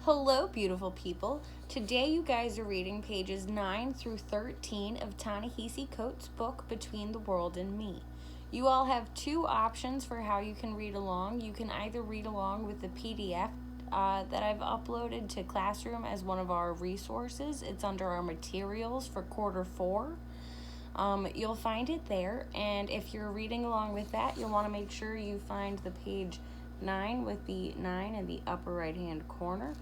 Hello, beautiful people. Today you guys are reading pages 9 through 13 of Ta-Nehisi Coates' book, Between the World and Me. You all have two options for how you can read along. You can either read along with the PDF that I've uploaded to Classroom as one of our resources. It's under our materials for quarter 4. You'll find it there, and if you're reading along with that, you'll want to make sure you find the page 9 with the 9 in the upper right hand corner.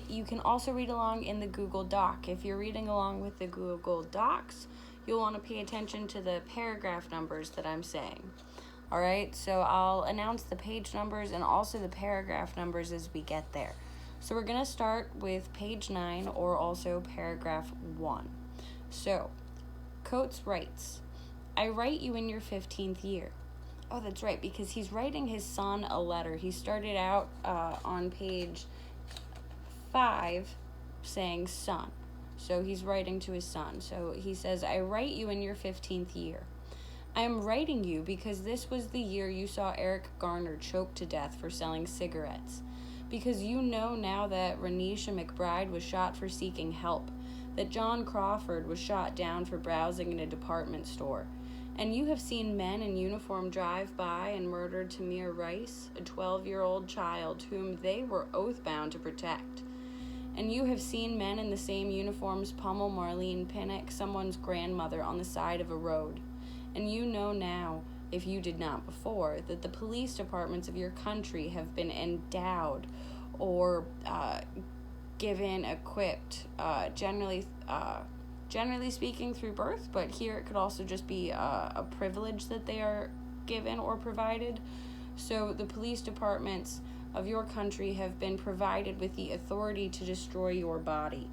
You can also read along in the Google Doc. If you're reading along with the Google Docs, you'll want to pay attention to the paragraph numbers that I'm saying. Alright, so I'll announce the page numbers and also the paragraph numbers as we get there. So we're going to start with page 9, or also paragraph 1. So, Coates writes, I write you in your 15th year. Oh, that's right, because he's writing his son a letter. He started out on page 5 saying son. So he's writing to his son. So he says, I write you in your 15th year. I am writing you because this was the year you saw Eric Garner choked to death for selling cigarettes. Because you know now that Renisha McBride was shot for seeking help, that John Crawford was shot down for browsing in a department store. And you have seen men in uniform drive by and murder Tamir Rice, a 12-year-old child whom they were oath-bound to protect. And you have seen men in the same uniforms pummel Marlene Pinnock, someone's grandmother, on the side of a road. And you know now, if you did not before, that the police departments of your country have been endowed or given, equipped, generally speaking through birth, but here it could also just be a privilege that they are given or provided. So the police departments of your country have been provided with the authority to destroy your body.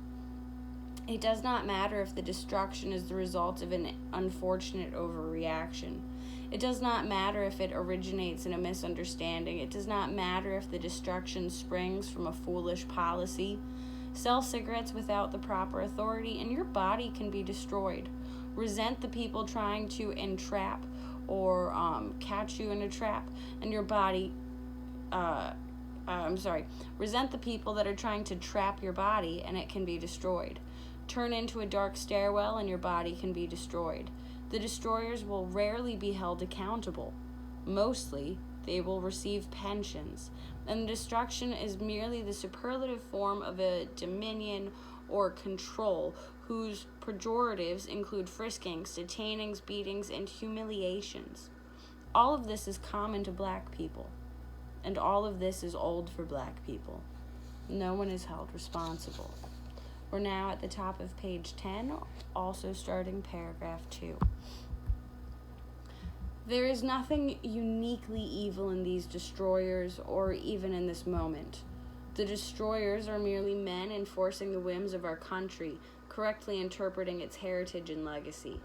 It does not matter if the destruction is the result of an unfortunate overreaction. It does not matter if it originates in a misunderstanding. It does not matter if the destruction springs from a foolish policy. Sell cigarettes without the proper authority, and your body can be destroyed. Resent the people trying to entrap or catch you in a trap, and your body... Resent the people that are trying to trap your body, and it can be destroyed. Turn into a dark stairwell, and your body can be destroyed. The destroyers will rarely be held accountable. Mostly, they will receive pensions, and destruction is merely the superlative form of a dominion or control whose pejoratives include friskings, detainings, beatings, and humiliations. All of this is common to black people, and all of this is old for black people. No one is held responsible. We're now at the top of page 10, also starting paragraph 2. There is nothing uniquely evil in these destroyers or even in this moment. The destroyers are merely men enforcing the whims of our country, correctly interpreting its heritage and legacy.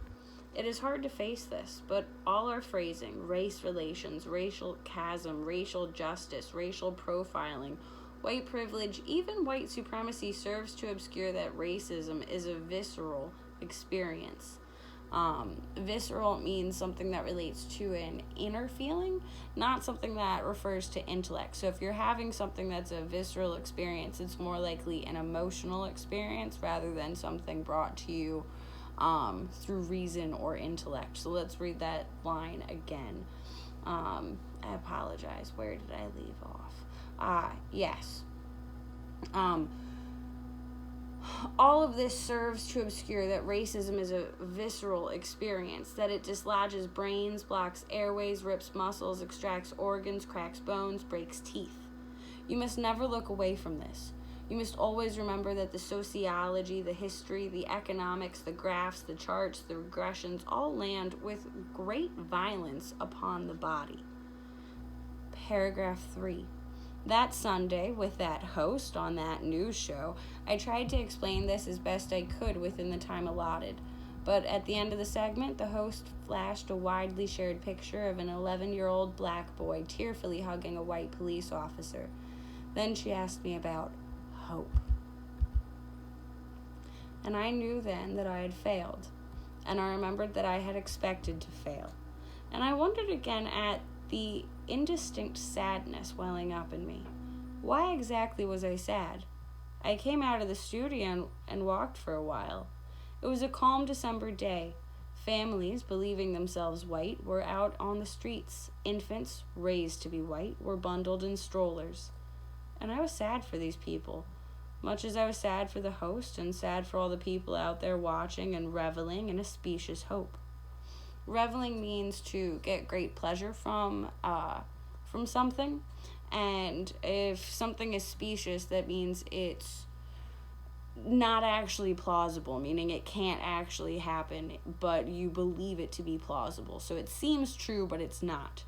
It is hard to face this, but all our phrasing, race relations, racial chasm, racial justice, racial profiling, white privilege, even white supremacy serves to obscure that racism is a visceral experience. Visceral means something that relates to an inner feeling, not something that refers to intellect. So if you're having something that's a visceral experience, it's more likely an emotional experience rather than something brought to you through reason or intellect. So let's read that line again. I apologize. Where did I leave off? Yes. All of this serves to obscure that racism is a visceral experience, that it dislodges brains, blocks airways, rips muscles, extracts organs, cracks bones, breaks teeth. You must never look away from this. You must always remember that the sociology, the history, the economics, the graphs, the charts, the regressions all land with great violence upon the body. Paragraph 3. That Sunday, with that host on that news show, I tried to explain this as best I could within the time allotted. But at the end of the segment, the host flashed a widely shared picture of an 11-year-old black boy tearfully hugging a white police officer. Then she asked me about hope. And I knew then that I had failed. And I remembered that I had expected to fail. And I wondered again at the indistinct sadness welling up in me. Why exactly was I sad? I came out of the studio and walked for a while. It was a calm December day. Families, believing themselves white, were out on the streets. Infants, raised to be white, were bundled in strollers. And I was sad for these people, much as I was sad for the host and sad for all the people out there watching and reveling in a specious hope. Reveling means to get great pleasure from something, and if something is specious, that means it's not actually plausible, meaning it can't actually happen, but you believe it to be plausible. So it seems true, but it's not.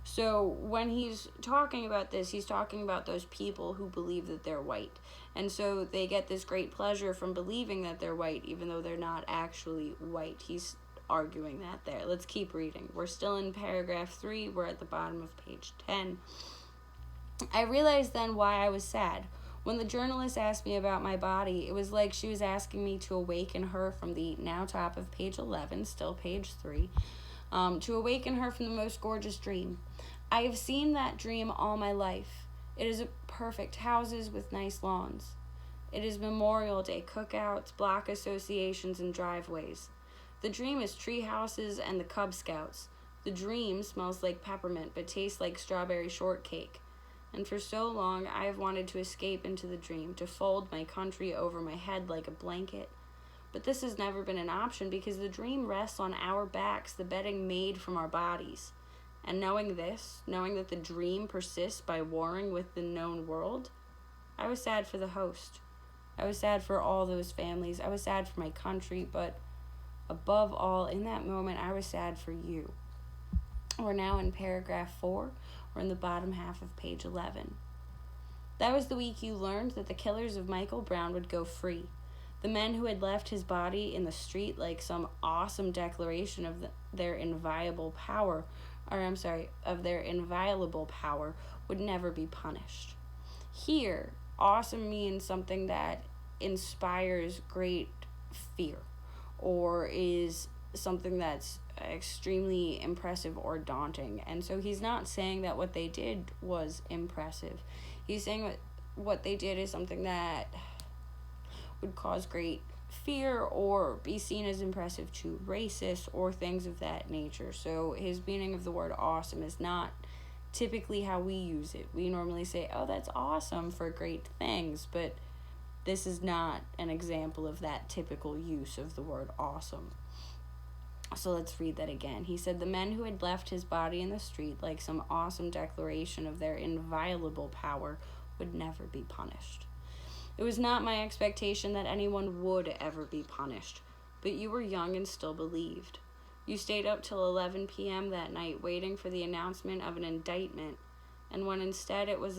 So when he's talking about this, he's talking about those people who believe that they're white. And so they get this great pleasure from believing that they're white, even though they're not actually white. He's arguing that there. Let's keep reading. We're still in paragraph 3. We're at the bottom of page 10. I realized then why I was sad. When the journalist asked me about my body, it was like she was asking me to awaken her from the now top of page 11, still page 3, to awaken her from the most gorgeous dream. I have seen that dream all my life. It is perfect houses with nice lawns. It is Memorial Day cookouts, block associations, and driveways. The dream is tree houses and the Cub Scouts. The dream smells like peppermint but tastes like strawberry shortcake. And for so long I have wanted to escape into the dream, to fold my country over my head like a blanket. But this has never been an option because the dream rests on our backs, the bedding made from our bodies. And knowing this, knowing that the dream persists by warring with the known world, I was sad for the host. I was sad for all those families. I was sad for my country, but above all, in that moment, I was sad for you. We're now in paragraph 4. We're in the bottom half of page 11. That was the week you learned that the killers of Michael Brown would go free. The men who had left his body in the street like some awesome declaration of their inviolable power, would never be punished. Here, awesome means something that inspires great fear, or is something that's extremely impressive or daunting. And so he's not saying that what they did was impressive. He's saying what they did is something that would cause great fear or be seen as impressive to racists or things of that nature. So his meaning of the word awesome is not typically how we use it. We normally say, oh, that's awesome for great things, but this is not an example of that typical use of the word awesome. So let's read that again. He said, the men who had left his body in the street like some awesome declaration of their inviolable power would never be punished. It was not my expectation that anyone would ever be punished, but you were young and still believed. You stayed up till 11 p.m. that night waiting for the announcement of an indictment, and when instead it was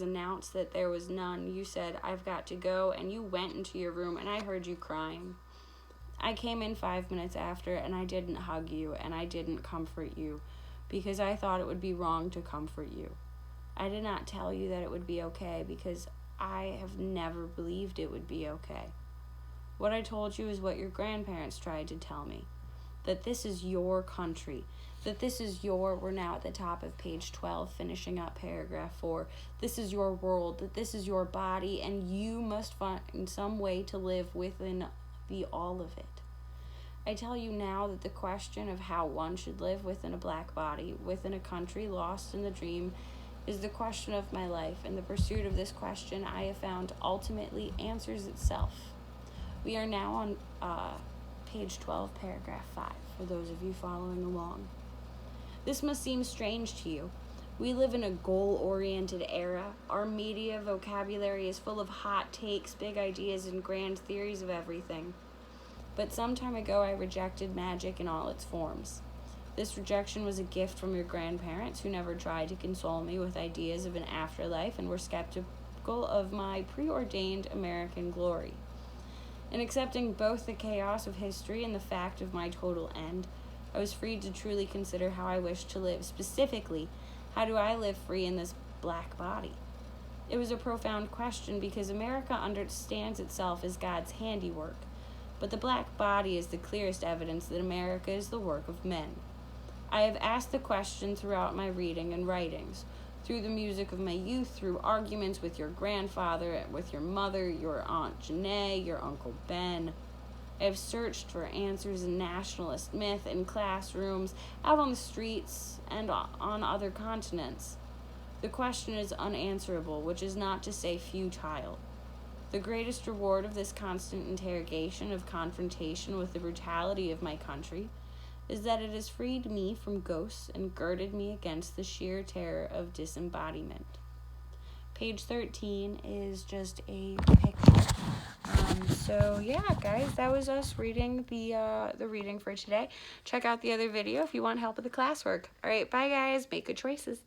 announced that there was none, you said, I've got to go, and you went into your room, and I heard you crying. I came in 5 minutes after, and I didn't hug you, and I didn't comfort you, because I thought it would be wrong to comfort you. I did not tell you that it would be okay, because I have never believed it would be okay. What I told you is what your grandparents tried to tell me, that this is your country, that this is we're now at the top of page 12, finishing up paragraph 4, this is your world, that this is your body, and you must find some way to live within the all of it. I tell you now that the question of how one should live within a black body, within a country lost in the dream, is the question of my life, and the pursuit of this question I have found ultimately answers itself. We are now on page 12, paragraph 5, for those of you following along. This must seem strange to you. We live in a goal-oriented era. Our media vocabulary is full of hot takes, big ideas, and grand theories of everything. But some time ago I rejected magic in all its forms. This rejection was a gift from your grandparents, who never tried to console me with ideas of an afterlife and were skeptical of my preordained American glory. In accepting both the chaos of history and the fact of my total end, I was free to truly consider how I wished to live. Specifically, how do I live free in this black body? It was a profound question because America understands itself as God's handiwork, but the black body is the clearest evidence that America is the work of men. I have asked the question throughout my reading and writings, through the music of my youth, through arguments with your grandfather, with your mother, your Aunt Janae, your Uncle Ben. I have searched for answers in nationalist myth, in classrooms, out on the streets, and on other continents. The question is unanswerable, which is not to say futile. The greatest reward of this constant interrogation, of confrontation with the brutality of my country, is that it has freed me from ghosts and girded me against the sheer terror of disembodiment. Page 13 is just a picture. So yeah, guys, that was us reading the reading for today. Check out the other video if you want help with the classwork. All right, bye guys. Make good choices.